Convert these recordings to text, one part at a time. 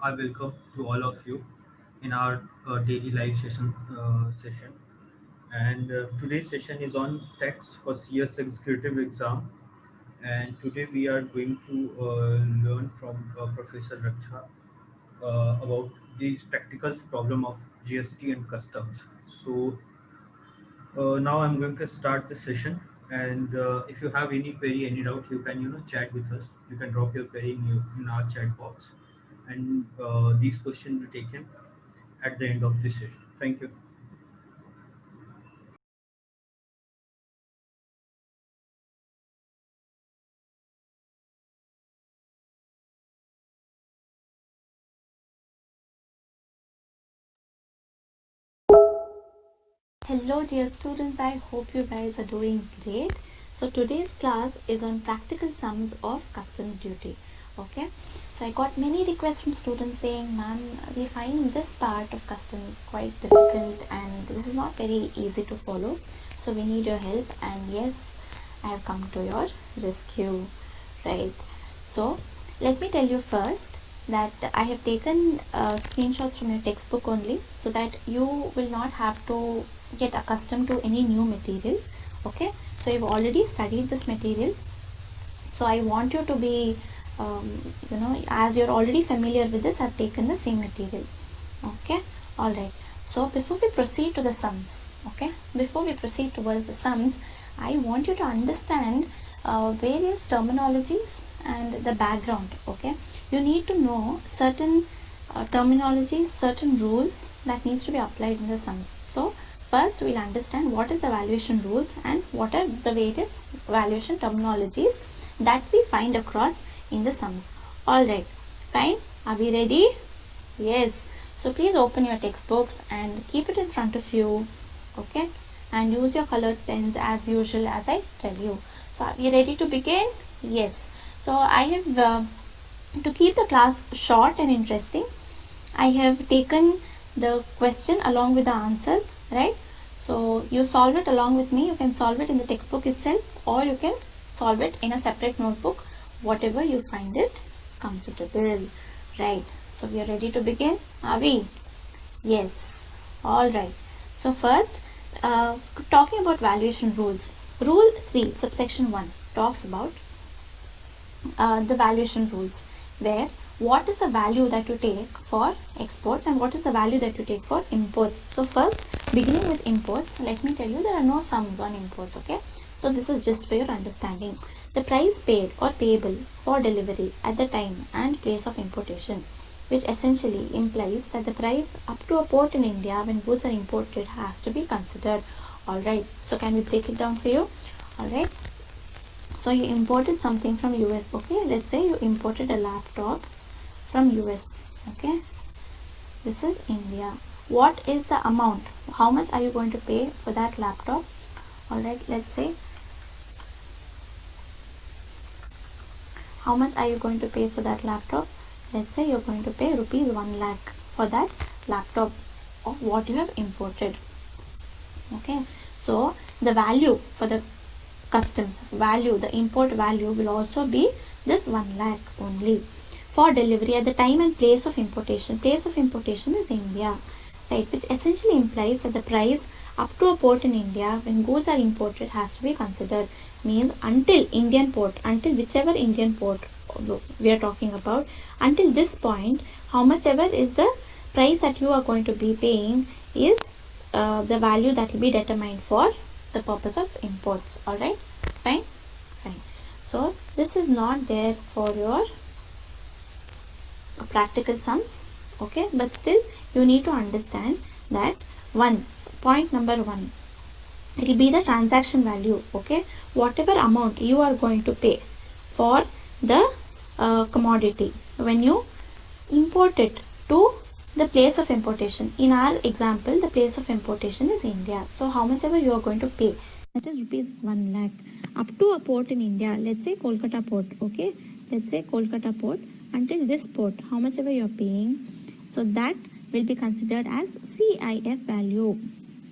I welcome to all of you in our daily live session. And today's session is on tax for CS executive exam. And today we are going to learn from Professor Raksha about these practical problem of GST and customs. So now I'm going to start the session. And if you have any query, any doubt, you can chat with us. You can drop your query in our chat box, and these questions will be taken at the end of this session. Thank you. Hello dear students, I hope you guys are doing great. So today's class is on practical sums of customs duty. Okay, so I got many requests from students saying, ma'am, we find this part of customs quite difficult and this is not very easy to follow. So we need your help, and yes, I have come to your rescue, right? So let me tell you first that I have taken screenshots from your textbook only, so that you will not have to get accustomed to any new material. Okay, so you've already studied this material, so I want you to be as you're already familiar with this, I've taken the same material. Okay, all right. So before we proceed to the sums, okay, before we proceed towards the sums, I want you to understand various terminologies and the background. Okay, you need to know certain terminologies, certain rules that needs to be applied in the sums. So first we'll understand what is the valuation rules and what are the various valuation terminologies that we find across in the sums. All right, fine. Are we ready? Yes. So please open your textbooks and keep it in front of you. Okay, and use your colored pens as usual, as I tell you. So are we ready to begin? Yes. So I have to keep the class short and interesting, I have taken the question along with the answers, right? So you solve it along with me. You can solve it in the textbook itself, or you can solve it in a separate notebook, whatever you find it comfortable, right? So we are ready to begin, are we? Yes. All right. So first, talking about valuation rules. Rule 3, subsection 1 talks about the valuation rules, where what is the value that you take for exports and what is the value that you take for imports. So first, beginning with imports, let me tell you there are no sums on imports. Okay, so this is just for your understanding. The price paid or payable for delivery at the time and place of importation, which essentially implies that the price up to a port in India when goods are imported has to be considered. All right, so can we break it down for you? All right, so you imported something from US. Okay, let's say you imported a laptop from US. Okay, this is India. What is the amount? How much are you going to pay for that laptop? All right, let's say how much are you going to pay for that laptop? Let's say you're going to pay rupees 1 lakh for that laptop of what you have imported. Okay, so the value for the customs value, the import value will also be this 1 lakh only for delivery at the time and place of importation. Place of importation is India, right, which essentially implies that the price up to a port in India when goods are imported has to be considered. Means until Indian port, until whichever Indian port we are talking about, until this point, how much ever is the price that you are going to be paying is the value that will be determined for the purpose of imports. All right, fine, fine. So this is not there for your practical sums. Okay, but still you need to understand that point number 1, it will be the transaction value. Okay, whatever amount you are going to pay for the commodity when you import it to the place of importation. In our example, the place of importation is India. So how much ever you are going to pay, that is rupees 1 lakh up to a port in India. Let's say Kolkata port. Okay, let's say Kolkata port. Until this port, how much ever you are paying, so that will be considered as CIF value.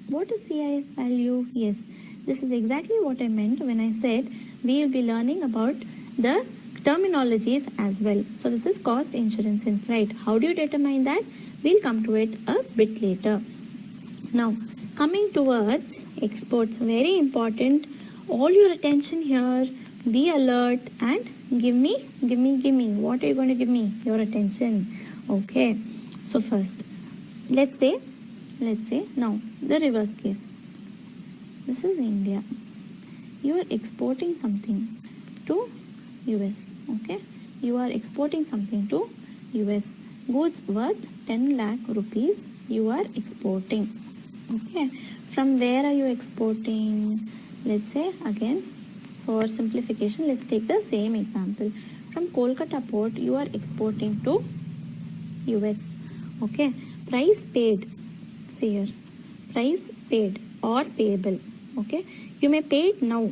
What is CIF value? Yes, this is exactly what I meant when I said we will be learning about the terminologies as well. So this is cost, insurance and freight. How do you determine that? We'll come to it a bit later. Now coming towards exports, very important. All your attention here, be alert and give me. What are you going to give me? Your attention. Okay. So first, let's say now the reverse case. This is India. You are exporting something to US. Okay. You are exporting something to US. Goods worth 10 lakh rupees you are exporting. Okay. From where are you exporting? Let's say again, for simplification, let's take the same example. From Kolkata port, you are exporting to US. Okay. Price paid. See here. Price paid or payable. Okay. You may pay it now.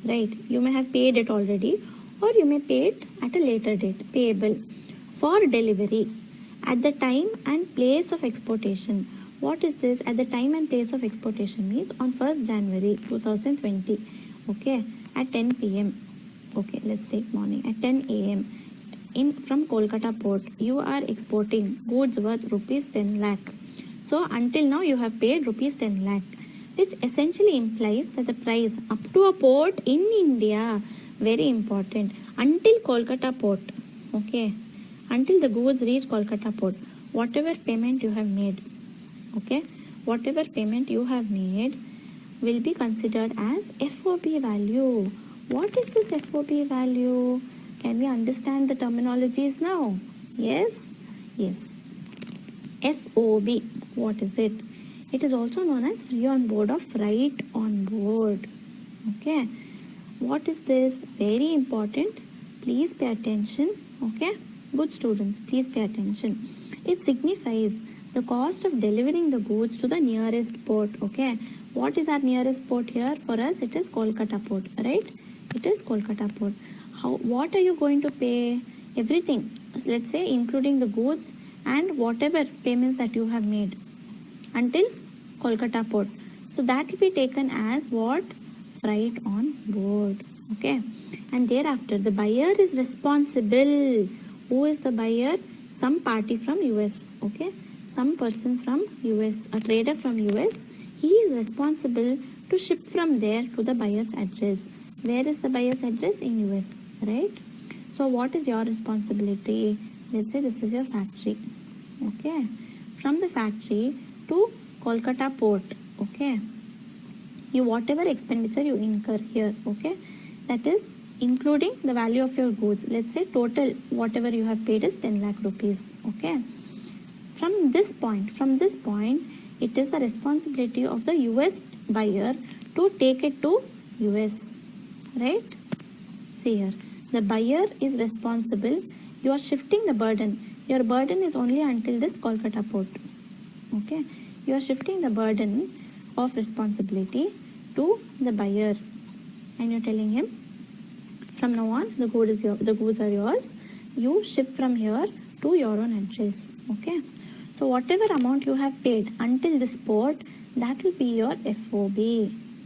Right. You may have paid it already, or you may pay it at a later date. Payable. For delivery. At the time and place of exportation. What is this? At the time and place of exportation means on 1st January 2020. Okay. At 10 p.m. Okay. Let's take morning. At 10 a.m. From Kolkata port, you are exporting goods worth rupees 10 lakh. So until now you have paid rupees 10 lakh, which essentially implies that the price up to a port in India, very important, until Kolkata port, okay, until the goods reach Kolkata port, whatever payment you have made, okay, whatever payment you have made will be considered as FOB value. What is this FOB value? Can we understand the terminologies now? Yes? Yes. FOB, what is it? It is also known as free on board or freight on board. Okay. What is this? Very important. Please pay attention. Okay. Good students, please pay attention. It signifies the cost of delivering the goods to the nearest port. Okay. What is our nearest port here? For us, it is Kolkata port, right? It is Kolkata port. What are you going to pay? Everything. Let's say including the goods and whatever payments that you have made until Kolkata port. So that will be taken as what? Freight on board. Okay. And thereafter the buyer is responsible. Who is the buyer? Some party from US. Okay. Some person from US, a trader from US. He is responsible to ship from there to the buyer's address. Where is the buyer's address? In US. Right. So what is your responsibility? Let's say this is your factory. Okay. From the factory to Kolkata port. Okay. You whatever expenditure you incur here. Okay. That is including the value of your goods. Let's say total whatever you have paid is 10 lakh rupees. Okay. From this point, it is the responsibility of the US buyer to take it to US. Right. See here. The buyer is responsible. You are shifting the burden. Your burden is only until this Kolkata port. Okay. You are shifting the burden of responsibility to the buyer. And you're telling him, from now on, the goods are yours. You ship from here to your own address. Okay. So whatever amount you have paid until this port, that will be your FOB.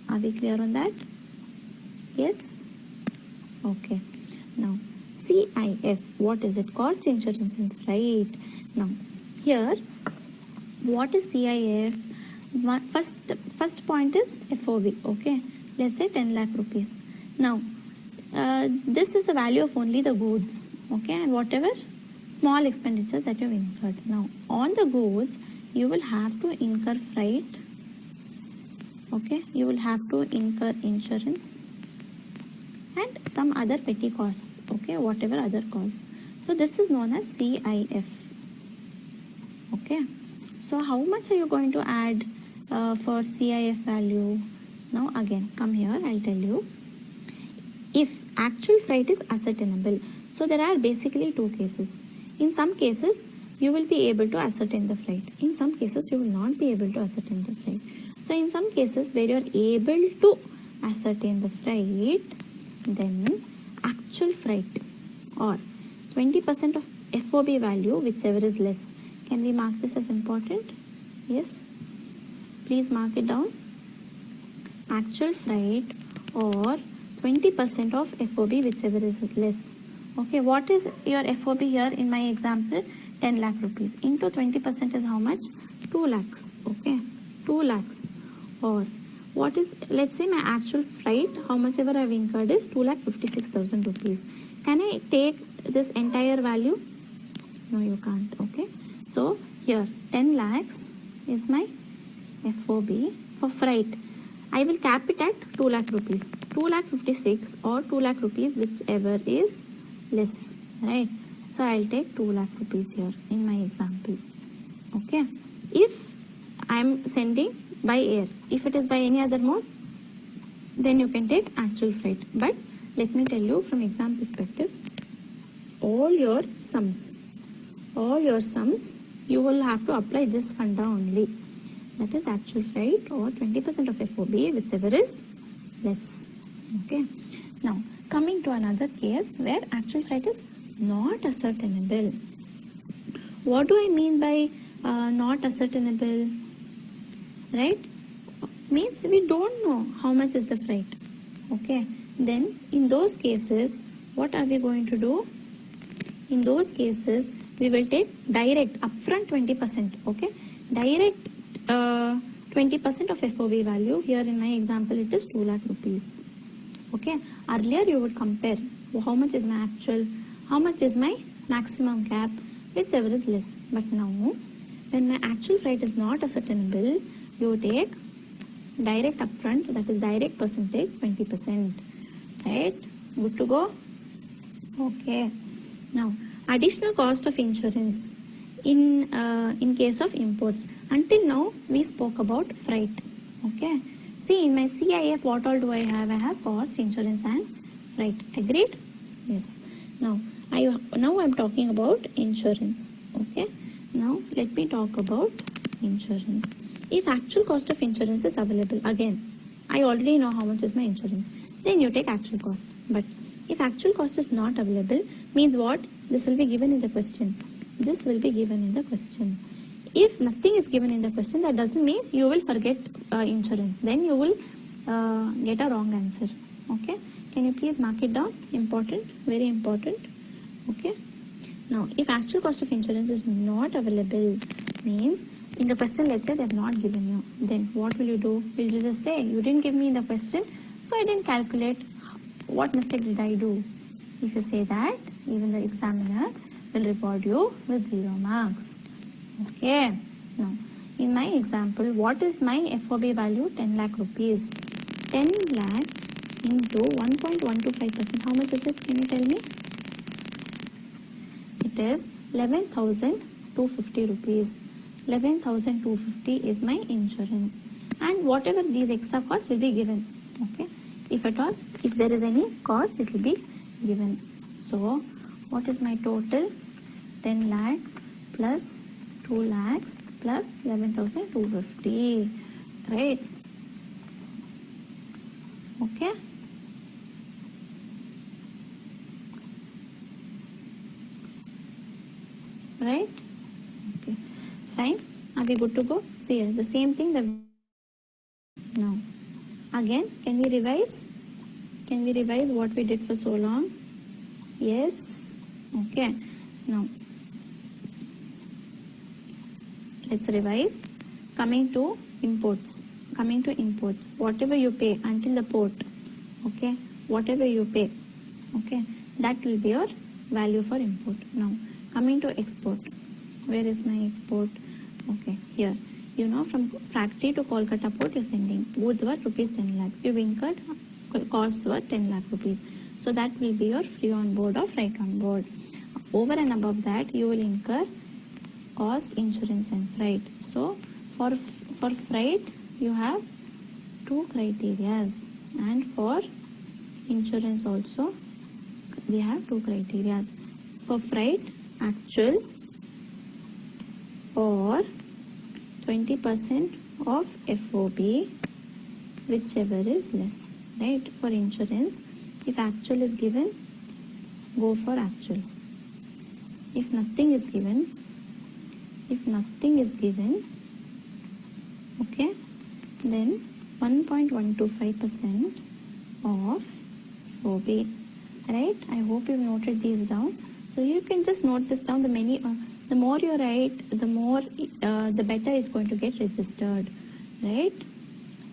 Are we clear on that? Yes? Okay. Now, CIF, what is it? Cost, insurance and freight. Now, here, what is CIF? First point is FOB, okay? Let's say 10 lakh rupees. Now, this is the value of only the goods, okay? And whatever small expenditures that you have incurred. Now, on the goods, you will have to incur freight, okay? You will have to incur insurance and some other petty costs, okay, whatever other costs. So this is known as CIF. Okay. So how much are you going to add for CIF value? Now again, come here, I'll tell you. If actual freight is ascertainable, so there are basically two cases. In some cases, you will be able to ascertain the freight. In some cases, you will not be able to ascertain the freight. So in some cases where you are able to ascertain the freight, then actual freight or 20% of FOB value, whichever is less. Can we mark this as important? Yes. Please mark it down. Actual freight or 20% of FOB, whichever is less. Okay, what is your FOB here in my example? 10 lakh rupees into 20% is how much? 2 lakhs. Okay, 2 lakhs. Or what is, let's say my actual freight, how much ever I've incurred is 2,56,000 rupees. Can I take this entire value? No, you can't. Okay, so here 10 lakhs is my FOB for freight. I will cap it at 2 lakh rupees. 2 lakh 56 or 2 lakh rupees, whichever is less, right? So I'll take 2 lakh rupees here in my example. Okay. If I'm sending by air, if it is by any other mode, then you can take actual freight. But let me tell you from exam perspective, all your sums, you will have to apply this funda only. That is actual freight or 20% of FOB, whichever is less. Okay. Now, coming to another case where actual freight is not ascertainable. What do I mean by not ascertainable? Right? Means we don't know how much is the freight. Okay. Then in those cases, what are we going to do? In those cases, we will take direct upfront 20%. Okay. Direct 20% of FOB value. Here in my example, it is 2 lakh rupees. Okay. Earlier you would compare how much is my actual, how much is my maximum cap, whichever is less. But now, when my actual freight is not ascertainable, you take direct upfront, that is direct percentage 20%. Right? Good to go? Okay. Now, additional cost of insurance in case of imports. Until now, we spoke about freight. Okay. See, in my CIF, what all do I have? I have cost, insurance, and freight. Agreed? Yes. Now I'm talking about insurance. Okay. Now, let me talk about insurance. If actual cost of insurance is available, again, I already know how much is my insurance. Then you take actual cost. But if actual cost is not available, means what? This will be given in the question. This will be given in the question. If nothing is given in the question, that doesn't mean you will forget insurance. Then you will get a wrong answer. Okay. Can you please mark it down? Important. Very important. Okay. Now, if actual cost of insurance is not available, means in the question, let's say they have not given you. Then what will you do? Will you just say, you didn't give me in the question, so I didn't calculate. What mistake did I do? If you say that, even the examiner will reward you with 0 marks. Okay. Now, in my example, what is my FOB value? 10 lakh rupees. 10 lakhs into 1.125%. How much is it? Can you tell me? It is 11,250 rupees. 11,250 is my insurance. And whatever these extra costs will be given. Okay. If at all, if there is any cost, it will be given. So, what is my total? 10 lakhs plus 2 lakhs plus 11,250. Right? Okay. Right? Okay. Fine. Are we good to go? See here, the same thing that now. Again, can we revise? Can we revise what we did for so long? Yes. Okay. Now, let's revise. Coming to imports. Whatever you pay until the port. Okay. Whatever you pay. Okay. That will be your value for import. Now, coming to export. Where is my export? Okay. Here. You know, from factory to Kolkata port, you're sending. Goods were rupees 10 lakhs. You've incurred, costs were 10 lakh rupees. So that will be your free on board or freight on board. Over and above that, you will incur cost, insurance, and freight. So for freight, you have 2 criteria, and for insurance also, we have 2 criteria. For freight, actual or 20% of FOB, whichever is less, right? For insurance, if actual is given, go for actual. If nothing is given, okay, then 1.125% of FOB. right? I hope you've noted these down. So you can just note this down. The more you write, the better it's going to get registered, right?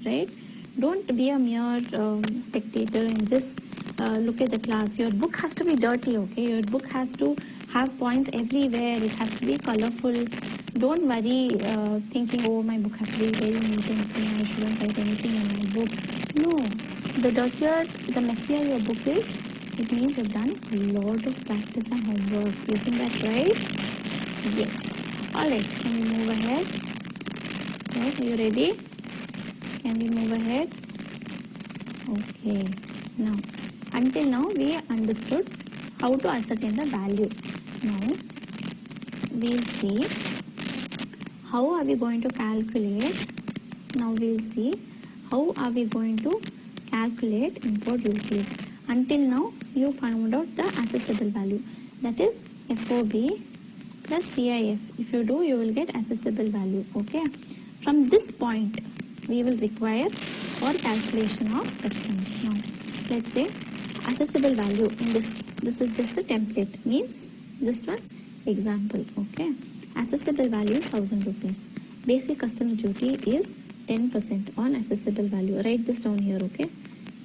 Right? Don't be a mere spectator and just look at the class. Your book has to be dirty, okay? Your book has to have points everywhere. It has to be colorful. Don't worry thinking, oh, my book has to be very neat and clean. I shouldn't write anything in my book. No. The dirtier, the messier your book is, it means you've done a lot of practice and homework. Isn't that right? Yes. Alright, can we move ahead? Right, are you ready? Can we move ahead? Okay. Now, until now we understood how to ascertain the value. Now, we'll see how are we going to calculate. Now we'll see how are we going to calculate import duties. Until now, you found out the accessible value. That is FOB plus CIF. If you do, you will get accessible value. Okay. From this point, we will require for calculation of customs. Now, let's say accessible value in this is just a template, means just one example. Okay. Accessible value is 1000 rupees. Basic customs duty is 10% on accessible value. Write this down here, okay?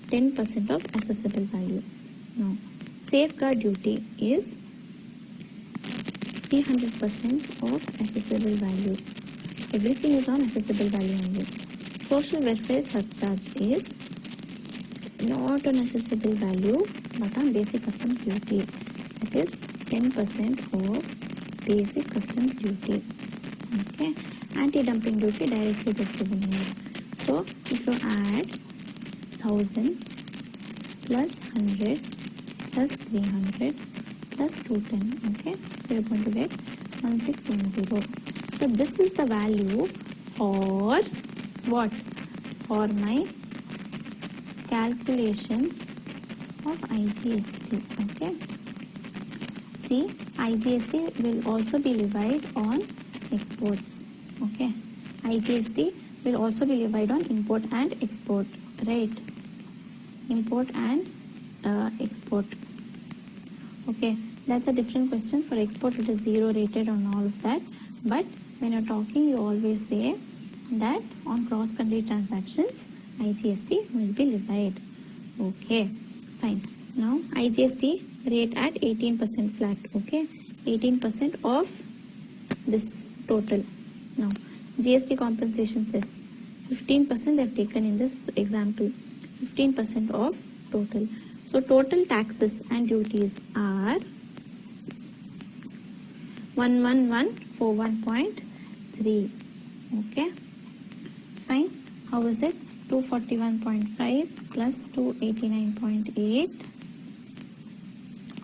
10% of accessible value. Now, safeguard duty is 300% of accessible value. Everything is on accessible value only. Social welfare surcharge is not on accessible value but on basic customs duty. That is 10% of basic customs duty. Okay. Anti-dumping duty directly given here. So if you add 1000 plus 100 plus 300 plus 210, okay, so you're going to get 1610. So this is the value for what? For my calculation of IGST. Okay. See, IGST will also be levied on exports. Okay. IGST will also be levied on import and export. Right. Import and export. Okay. That's a different question. For export, it is 0 rated on all of that. But when you're talking, you always say that on cross-country transactions, IGST will be levied. Okay, fine. Now, IGST rate at 18% flat. Okay, 18% of this total. Now, GST compensation says 15% they've taken in this example. 15% of total. So, total taxes and duties are 11141.3. Okay, fine. How is it? 241.5 plus 289.8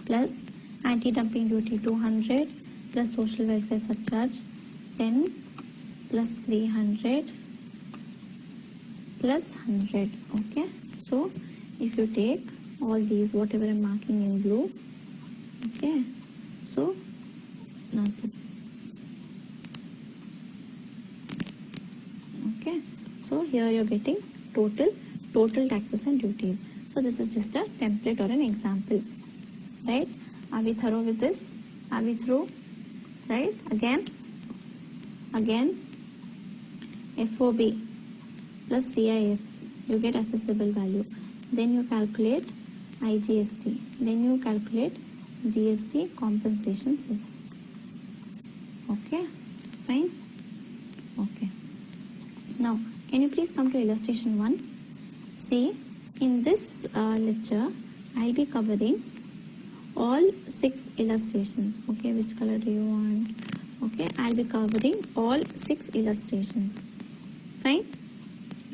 plus anti-dumping duty 200 plus social welfare surcharge 10 plus 300 plus 100. Okay, so if you take all these, whatever I'm marking in blue, okay, so now this. Okay, so here you're getting total taxes and duties. So this is just a template or an example, right? Are we thorough with this? Are we through? Right? Again, FOB plus CIF, you get accessible value. Then you calculate IGST. Then you calculate GST compensation cess. Okay, fine. Okay. Now, can you please come to illustration 1? See, in this lecture, I'll be covering all 6 illustrations. Okay, which color do you want? Okay, I'll be covering all 6 illustrations. Fine?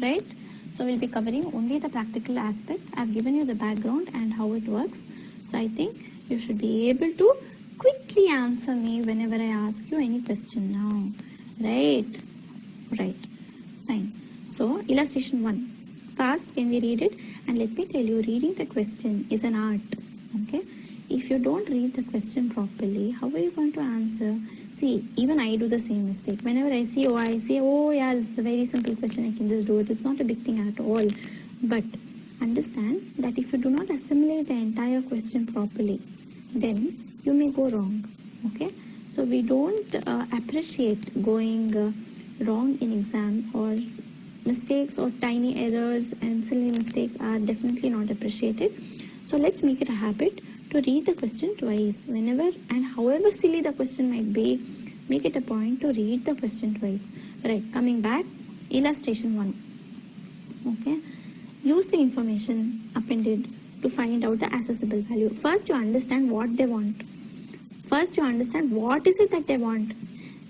Right? So, we'll be covering only the practical aspect. I've given you the background and how it works. So, I think you should be able to quickly answer me whenever I ask you any question now. Right? Right. Fine. So, illustration 1. Fast, can we read it? And let me tell you, reading the question is an art. Okay? If you don't read the question properly, how are you going to answer? See, even I do the same mistake. Whenever I say, oh yeah, this is a very simple question, I can just do it. It's not a big thing at all. But understand that if you do not assimilate the entire question properly, then you may go wrong. Okay, so we don't appreciate going wrong in exam, or mistakes or tiny errors and silly mistakes are definitely not appreciated. So let's make it a habit to read the question twice. Whenever and however silly the question might be, make it a point to read the question twice. Right, coming back, illustration 1. Okay, use the information appended to find out the accessible value. First, you understand what they want. First, you understand what is it that they want.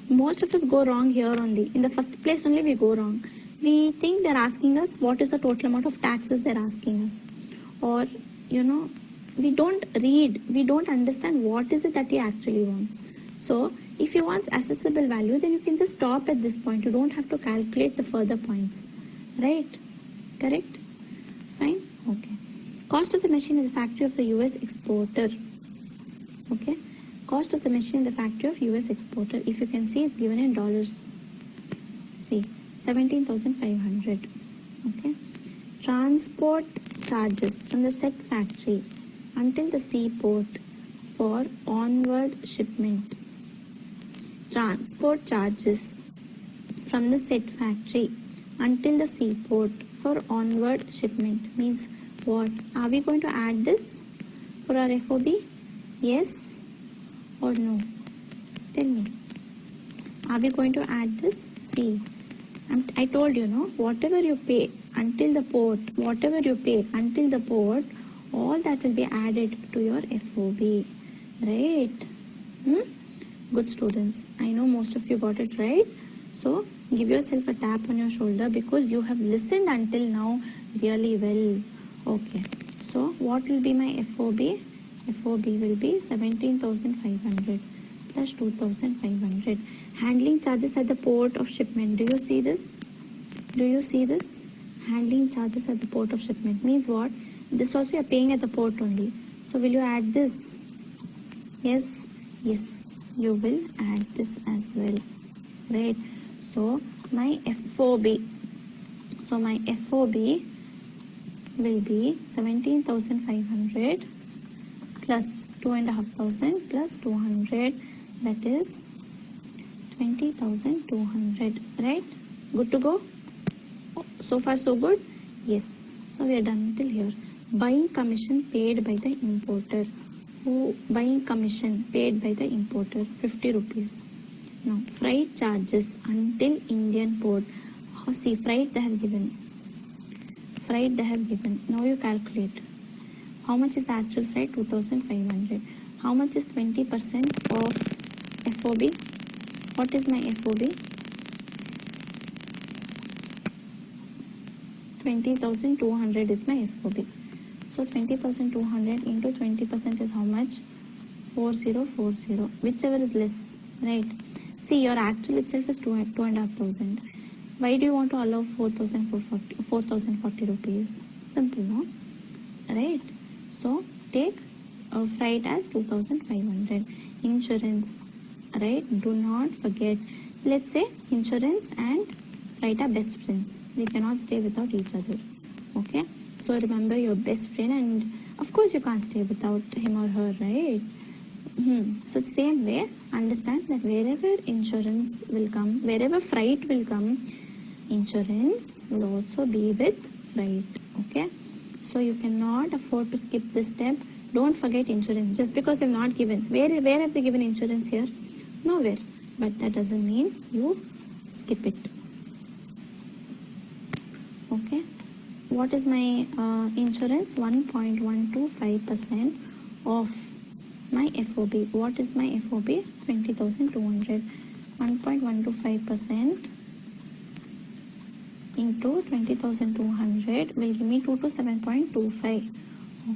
Most of us go wrong here only. In the first place only we go wrong. We think they're asking us what is the total amount of taxes they're asking us. Or, we don't read. We don't understand what is it that he actually wants. So, if he wants accessible value, then you can just stop at this point. You don't have to calculate the further points. Right? Correct? Fine? Okay. Cost of the machine in the factory of the US exporter. Okay. Cost of the machine in the factory of US exporter. If you can see, it's given in dollars. See, 17,500. Okay. Transport charges from the said factory until the seaport for onward shipment. Transport charges from the said factory until the seaport for onward shipment means what? Are we going to add this for our FOB? Yes or no? Tell me. Are we going to add this? See, I told you, whatever you pay until the port, whatever you pay until the port, all that will be added to your FOB. Right? Good students. I know most of you got it right. So, give yourself a tap on your shoulder because you have listened until now really well. Okay. So, what will be my FOB? FOB will be 17,500 plus 2,500. Handling charges at the port of shipment. Do you see this? Do you see this? Handling charges at the port of shipment means what? This also you are paying at the port only. So, will you add this? Yes. Yes. You will add this as well. Right? So, my FOB. So, my FOB will be 17,500 plus 2,500 plus 200, that is 20,200. Right? Good to go? So far so good? Yes. So, we are done till here. Buying commission paid by the importer. Buying commission paid by the importer, 50 rupees. Now, freight charges until Indian port. See, freight they have given. Freight they have given. Now you calculate. How much is the actual freight? 2,500. How much is 20% of FOB? What is my FOB? 20,200 is my FOB. So 20,200 into 20% is how much? 4,040. Whichever is less, right? See, your actual itself is 2,500. Why do you want to allow 4,040 rupees? Simple, no? Right? So, take freight as 2,500. Insurance, right? Do not forget. Let's say insurance and freight are best friends. They cannot stay without each other. Okay? So, remember your best friend, and of course you can't stay without him or her, right? So, the same way, understand that wherever insurance will come, wherever freight will come, insurance will also be with freight. Okay? So, you cannot afford to skip this step. Don't forget insurance. Just because they've not given. Where have they given insurance here? Nowhere. But that doesn't mean you skip it. Okay? What is my insurance? 1.125% of my FOB. What is my FOB? 20,200. 1.125% into 20,200 will give me 227.25.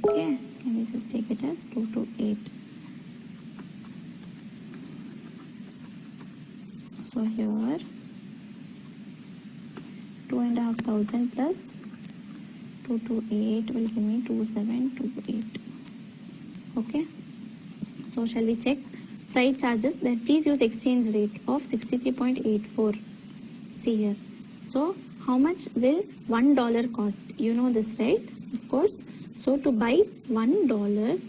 Okay, can we just take it as 228. So here 2,500 plus 228 will give me 2728. Okay, so shall we check? Freight charges, then please use exchange rate of 63.84. See here. So how much will $1 cost? You know this, right? of course. So to buy $1,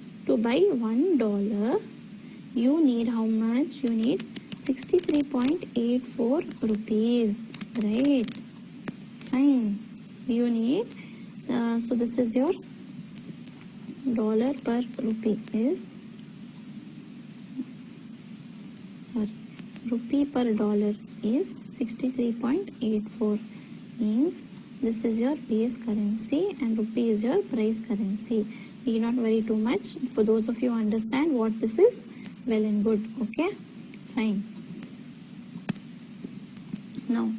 you need how much? You need 63.84 rupees, right? Fine. You need, so this is your dollar per rupee is, sorry, rupee per dollar is 63.84, means this is your base currency and rupee is your price currency. Need not worry too much. For those of you who understand what this is, well and good. Okay, fine. Now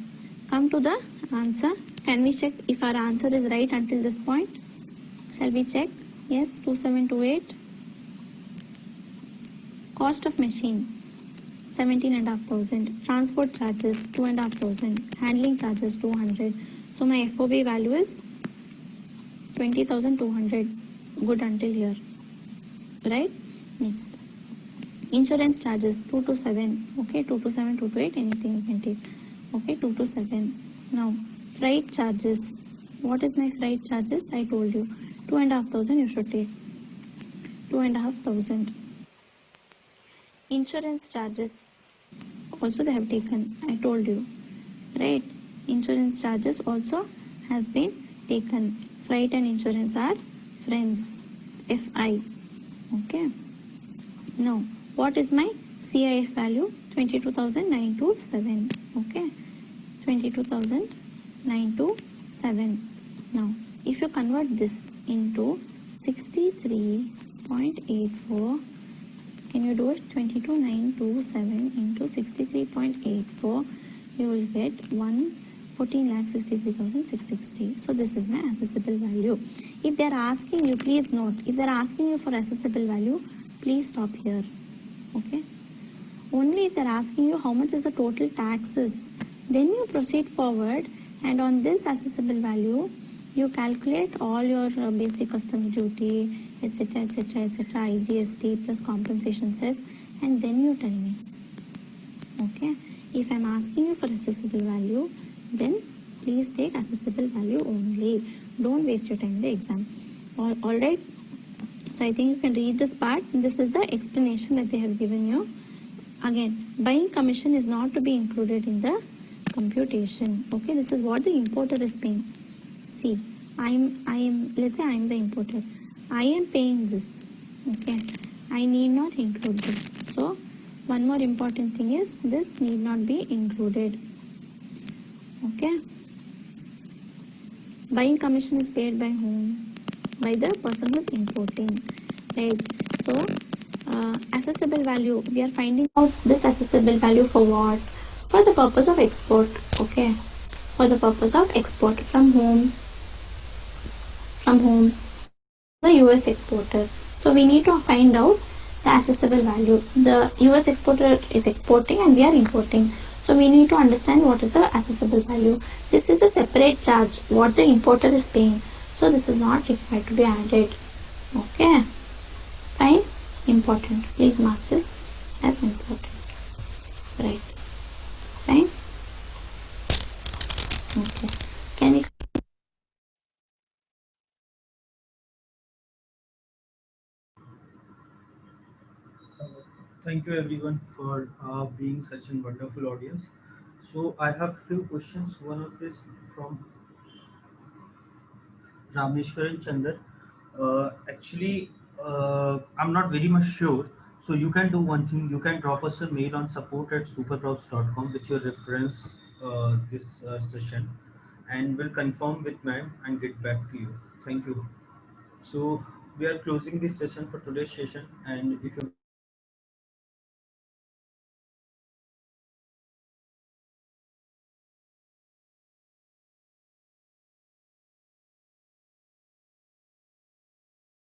come to the answer. Can we check if our answer is right until this point? Shall we check? Yes, 2728. Cost of machine 17,500. Transport charges 2,500. Handling charges 200. So my FOB value is 20,200. Good until here, right? Next, insurance charges 2 to 7. Okay, 2 to 7, 2 to 8, anything you can take. Okay, 2 to 7. Now freight charges. What is my freight charges? I told you 2,500 you should take. 2,500. Insurance charges also they have taken. I told you, right? Insurance charges also has been taken. Freight and insurance are friends. FI. Okay. Now, what is my CIF value? 22,927. Okay. 22,927. Now, if you convert this into 63.84, can you do it? 22,927 into 63.84, you will get 1,14,63,660. So this is my accessible value. If they are asking you, please note, if they are asking you for accessible value, please stop here. Okay. Only if they are asking you how much is the total taxes, then you proceed forward, and on this accessible value, you calculate all your basic customs duty, etc., etc., etc., IGST plus compensation cess, and then you tell me. Okay. If I'm asking you for accessible value, then please take accessible value only. Don't waste your time in the exam. All right. So I think you can read this part. This is the explanation that they have given you. Again, buying commission is not to be included in the computation. Okay. This is what the importer is paying. See, let's say I am the importer. I am paying this. Okay. I need not include this. So one more important thing is this need not be included. Okay. Buying commission is paid by whom? By the person who is importing. Right. So accessible value, we are finding out this accessible value for what? For the purpose of export. Okay. For the purpose of export. From whom? From whom? The US exporter. So we need to find out the accessible value. The US exporter is exporting and we are importing. So we need to understand what is the accessible value. This is a separate charge what the importer is paying. So this is not required to be added. Okay. Fine. Important. Please mark this as important. Right. Fine. Okay. Can you Thank you everyone for being such a wonderful audience. So I have few questions. One of this from Rameshwaran Chandar. Actually, I'm not very much sure. So you can do one thing. You can drop us a mail on support at SuperProfs.com with your reference this session, and we'll confirm with ma'am and get back to you. Thank you. So we are closing this session for today's session, and if you